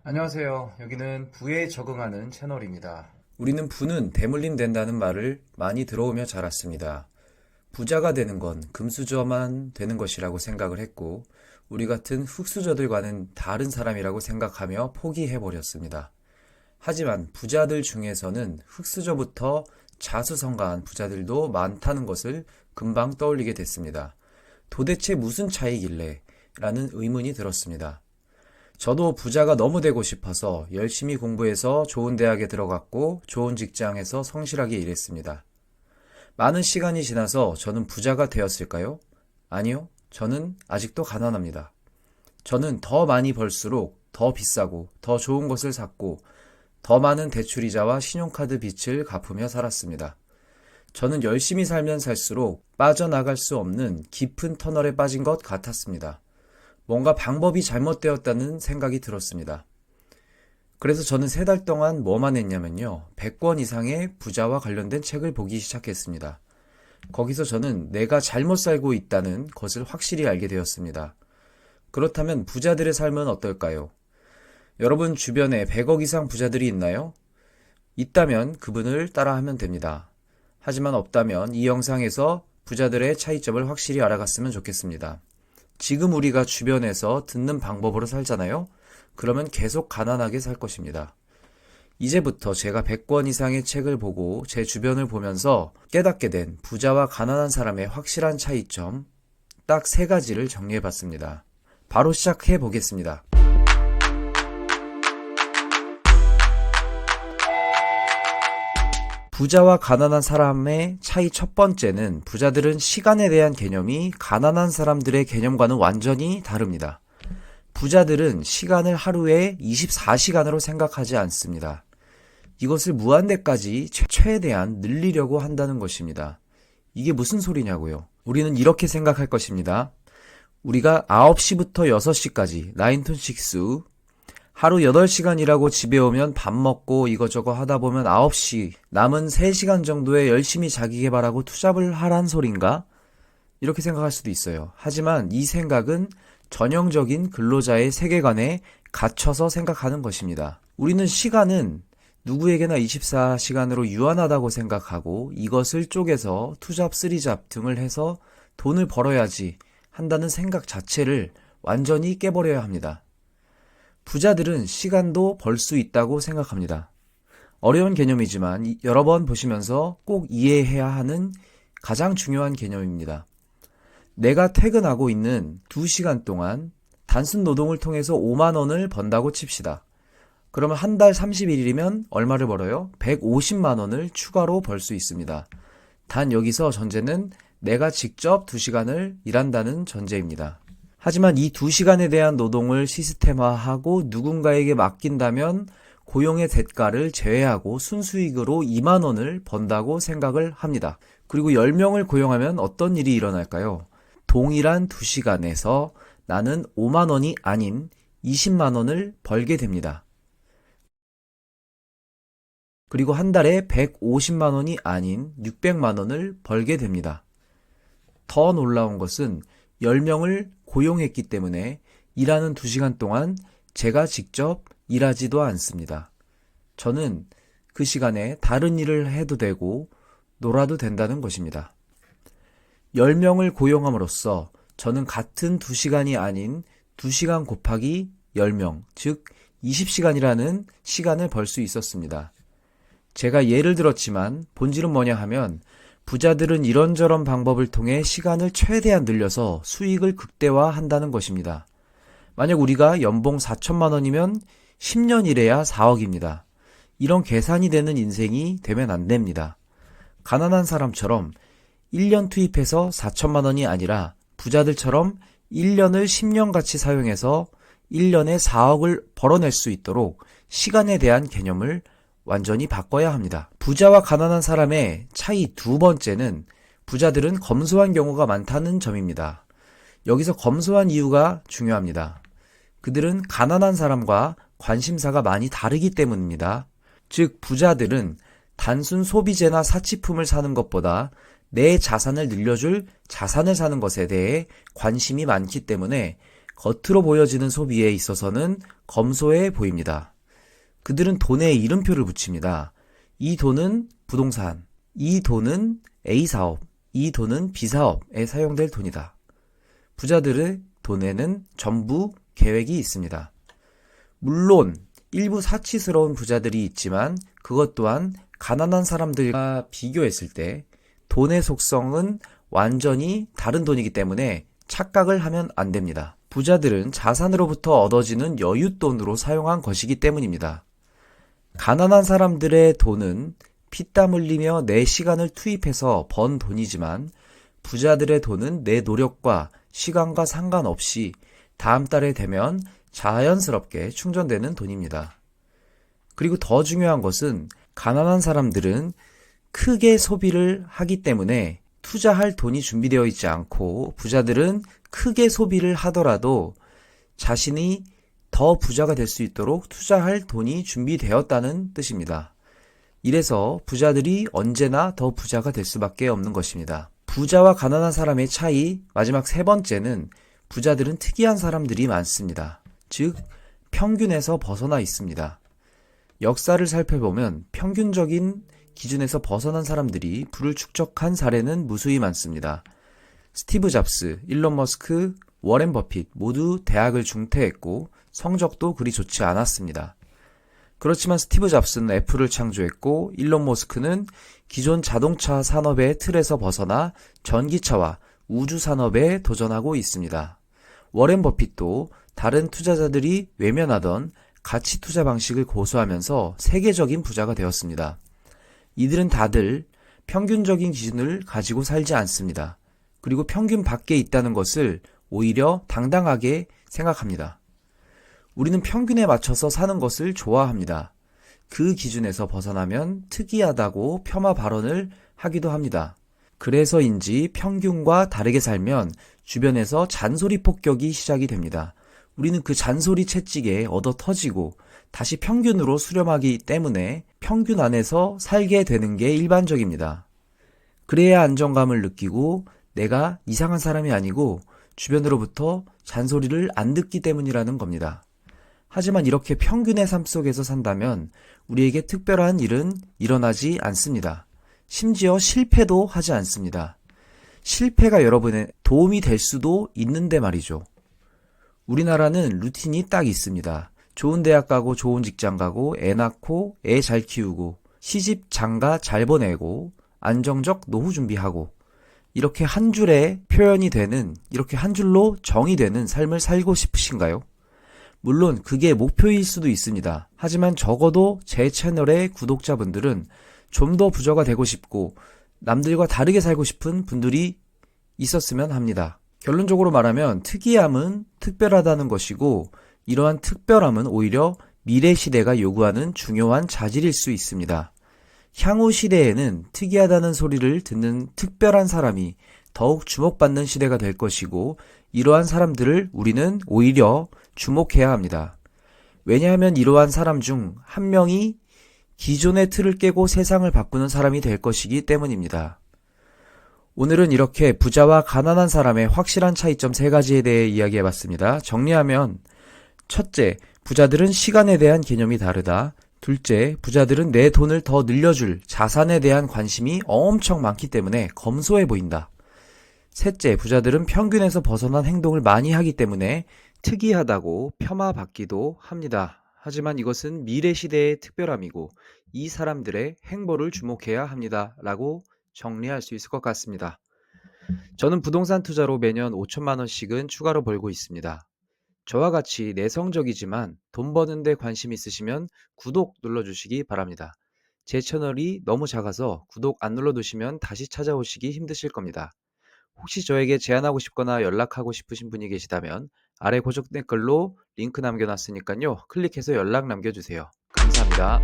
안녕하세요. 여기는 부에 적응하는 채널입니다. 우리는 부는 대물림 된다는 말을 많이 들어오며 자랐습니다. 부자가 되는 건 금수저만 되는 것이라고 생각을 했고, 우리 같은 흙수저들과는 다른 사람이라고 생각하며 포기해버렸습니다. 하지만 부자들 중에서는 흙수저부터 자수성가한 부자들도 많다는 것을 금방 떠올리게 됐습니다. 도대체 무슨 차이길래? 라는 의문이 들었습니다. 저도 부자가 너무 되고 싶어서 열심히 공부해서 좋은 대학에 들어갔고 좋은 직장에서 성실하게 일했습니다. 많은 시간이 지나서 저는 부자가 되었을까요? 아니요. 저는 아직도 가난합니다. 저는 더 많이 벌수록 더 비싸고 더 좋은 것을 샀고 더 많은 대출이자와 신용카드 빚을 갚으며 살았습니다. 저는 열심히 살면 살수록 빠져나갈 수 없는 깊은 터널에 빠진 것 같았습니다. 뭔가 방법이 잘못되었다는 생각이 들었습니다. 그래서 저는 3달 동안 뭐만 했냐면요. 100권 이상의 부자와 관련된 책을 보기 시작했습니다. 거기서 저는 내가 잘못 살고 있다는 것을 확실히 알게 되었습니다. 그렇다면 부자들의 삶은 어떨까요? 여러분 주변에 100억 이상 부자들이 있나요? 있다면 그분을 따라하면 됩니다. 하지만 없다면 이 영상에서 부자들의 차이점을 확실히 알아갔으면 좋겠습니다. 지금 우리가 주변에서 듣는 방법으로 살잖아요? 그러면 계속 가난하게 살 것입니다. 이제부터 제가 100권 이상의 책을 보고 제 주변을 보면서 깨닫게 된 부자와 가난한 사람의 확실한 차이점 딱 3가지를 정리해봤습니다. 바로 시작해 보겠습니다. 부자와 가난한 사람의 차이 첫 번째는 부자들은 시간에 대한 개념이 가난한 사람들의 개념과는 완전히 다릅니다. 부자들은 시간을 하루에 24시간으로 생각하지 않습니다. 이것을 무한대까지 최대한 늘리려고 한다는 것입니다. 이게 무슨 소리냐고요? 우리는 이렇게 생각할 것입니다. 우리가 9시부터 6시까지 9 to 6 하루 8시간 일하고 집에 오면 밥 먹고 이거저거 하다 보면 9시, 남은 3시간 정도에 열심히 자기 개발하고 투잡을 하란 소린가? 이렇게 생각할 수도 있어요. 하지만 이 생각은 전형적인 근로자의 세계관에 갇혀서 생각하는 것입니다. 우리는 시간은 누구에게나 24시간으로 유한하다고 생각하고 이것을 쪼개서 투잡, 쓰리잡 등을 해서 돈을 벌어야지 한다는 생각 자체를 완전히 깨버려야 합니다. 부자들은 시간도 벌 수 있다고 생각합니다. 어려운 개념이지만 여러 번 보시면서 꼭 이해해야 하는 가장 중요한 개념입니다. 내가 퇴근하고 있는 2시간 동안 단순 노동을 통해서 5만 원을 번다고 칩시다. 그러면 한 달 31일이면 얼마를 벌어요? 150만 원을 추가로 벌 수 있습니다. 단 여기서 전제는 내가 직접 2시간을 일한다는 전제입니다. 하지만 이 2시간에 대한 노동을 시스템화하고 누군가에게 맡긴다면 고용의 대가를 제외하고 순수익으로 2만 원을 번다고 생각을 합니다. 그리고 10명을 고용하면 어떤 일이 일어날까요? 동일한 2시간에서 나는 5만 원이 아닌 20만 원을 벌게 됩니다. 그리고 한 달에 150만 원이 아닌 600만 원을 벌게 됩니다. 더 놀라운 것은 10명을 고용했기 때문에 일하는 2시간 동안 제가 직접 일하지도 않습니다. 저는 그 시간에 다른 일을 해도 되고 놀아도 된다는 것입니다. 10명을 고용함으로써 저는 같은 2시간이 아닌 2시간 곱하기 10명, 즉 20시간이라는 시간을 벌 수 있었습니다. 제가 예를 들었지만 본질은 뭐냐 하면 부자들은 이런저런 방법을 통해 시간을 최대한 늘려서 수익을 극대화한다는 것입니다. 만약 우리가 연봉 4천만 원이면 10년 일해야 4억입니다. 이런 계산이 되는 인생이 되면 안 됩니다. 가난한 사람처럼 1년 투입해서 4천만 원이 아니라 부자들처럼 1년을 10년 같이 사용해서 1년에 4억을 벌어낼 수 있도록 시간에 대한 개념을 완전히 바꿔야 합니다. 부자와 가난한 사람의 차이 두 번째는 부자들은 검소한 경우가 많다는 점입니다. 여기서 검소한 이유가 중요합니다. 그들은 가난한 사람과 관심사가 많이 다르기 때문입니다. 즉 부자들은 단순 소비재나 사치품을 사는 것보다 내 자산을 늘려줄 자산을 사는 것에 대해 관심이 많기 때문에 겉으로 보여지는 소비에 있어서는 검소해 보입니다. 그들은 돈에 이름표를 붙입니다. 이 돈은 부동산, 이 돈은 A사업, 이 돈은 B사업에 사용될 돈이다. 부자들의 돈에는 전부 계획이 있습니다. 물론 일부 사치스러운 부자들이 있지만 그것 또한 가난한 사람들과 비교했을 때 돈의 속성은 완전히 다른 돈이기 때문에 착각을 하면 안 됩니다. 부자들은 자산으로부터 얻어지는 여윳돈으로 사용한 것이기 때문입니다. 가난한 사람들의 돈은 피땀 흘리며 내 시간을 투입해서 번 돈이지만 부자들의 돈은 내 노력과 시간과 상관없이 다음 달에 되면 자연스럽게 충전되는 돈입니다. 그리고 더 중요한 것은 가난한 사람들은 크게 소비를 하기 때문에 투자할 돈이 준비되어 있지 않고 부자들은 크게 소비를 하더라도 자신이 더 부자가 될 수 있도록 투자할 돈이 준비되었다는 뜻입니다. 이래서 부자들이 언제나 더 부자가 될 수밖에 없는 것입니다. 부자와 가난한 사람의 차이, 마지막 세 번째는 부자들은 특이한 사람들이 많습니다. 즉, 평균에서 벗어나 있습니다. 역사를 살펴보면 평균적인 기준에서 벗어난 사람들이 부를 축적한 사례는 무수히 많습니다. 스티브 잡스, 일론 머스크, 워렌 버핏 모두 대학을 중퇴했고 성적도 그리 좋지 않았습니다. 그렇지만 스티브 잡스는 애플을 창조했고 일론 머스크는 기존 자동차 산업의 틀에서 벗어나 전기차와 우주 산업에 도전하고 있습니다. 워렌 버핏도 다른 투자자들이 외면하던 가치 투자 방식을 고수하면서 세계적인 부자가 되었습니다. 이들은 다들 평균적인 기준을 가지고 살지 않습니다. 그리고 평균 밖에 있다는 것을 오히려 당당하게 생각합니다. 우리는 평균에 맞춰서 사는 것을 좋아합니다. 그 기준에서 벗어나면 특이하다고 폄하 발언을 하기도 합니다. 그래서인지 평균과 다르게 살면 주변에서 잔소리 폭격이 시작이 됩니다. 우리는 그 잔소리 채찍에 얻어 터지고 다시 평균으로 수렴하기 때문에 평균 안에서 살게 되는 게 일반적입니다. 그래야 안정감을 느끼고 내가 이상한 사람이 아니고 주변으로부터 잔소리를 안 듣기 때문이라는 겁니다. 하지만 이렇게 평균의 삶 속에서 산다면 우리에게 특별한 일은 일어나지 않습니다. 심지어 실패도 하지 않습니다. 실패가 여러분의 도움이 될 수도 있는데 말이죠. 우리나라는 루틴이 딱 있습니다. 좋은 대학 가고 좋은 직장 가고 애 낳고 애 잘 키우고 시집 장가 잘 보내고 안정적 노후 준비하고 이렇게 한 줄에 표현이 되는 이렇게 한 줄로 정의되는 삶을 살고 싶으신가요? 물론 그게 목표일 수도 있습니다. 하지만 적어도 제 채널의 구독자분들은 좀 더 부자가 되고 싶고 남들과 다르게 살고 싶은 분들이 있었으면 합니다. 결론적으로 말하면 특이함은 특별하다는 것이고 이러한 특별함은 오히려 미래 시대가 요구하는 중요한 자질일 수 있습니다. 향후 시대에는 특이하다는 소리를 듣는 특별한 사람이 더욱 주목받는 시대가 될 것이고 이러한 사람들을 우리는 오히려 주목해야 합니다. 왜냐하면 이러한 사람 중 한 명이 기존의 틀을 깨고 세상을 바꾸는 사람이 될 것이기 때문입니다. 오늘은 이렇게 부자와 가난한 사람의 확실한 차이점 3가지에 대해 이야기해봤습니다. 정리하면 첫째, 부자들은 시간에 대한 개념이 다르다. 둘째, 부자들은 내 돈을 더 늘려줄 자산에 대한 관심이 엄청 많기 때문에 검소해 보인다. 셋째, 부자들은 평균에서 벗어난 행동을 많이 하기 때문에 특이하다고 폄하받기도 합니다. 하지만 이것은 미래 시대의 특별함이고 이 사람들의 행보를 주목해야 합니다. 라고 정리할 수 있을 것 같습니다. 저는 부동산 투자로 매년 5천만 원씩은 추가로 벌고 있습니다. 저와 같이 내성적이지만 돈 버는 데 관심 있으시면 구독 눌러주시기 바랍니다. 제 채널이 너무 작아서 구독 안 눌러두시면 다시 찾아오시기 힘드실 겁니다. 혹시 저에게 제안하고 싶거나 연락하고 싶으신 분이 계시다면 아래 고정 댓글로 링크 남겨놨으니까요. 클릭해서 연락 남겨주세요. 감사합니다.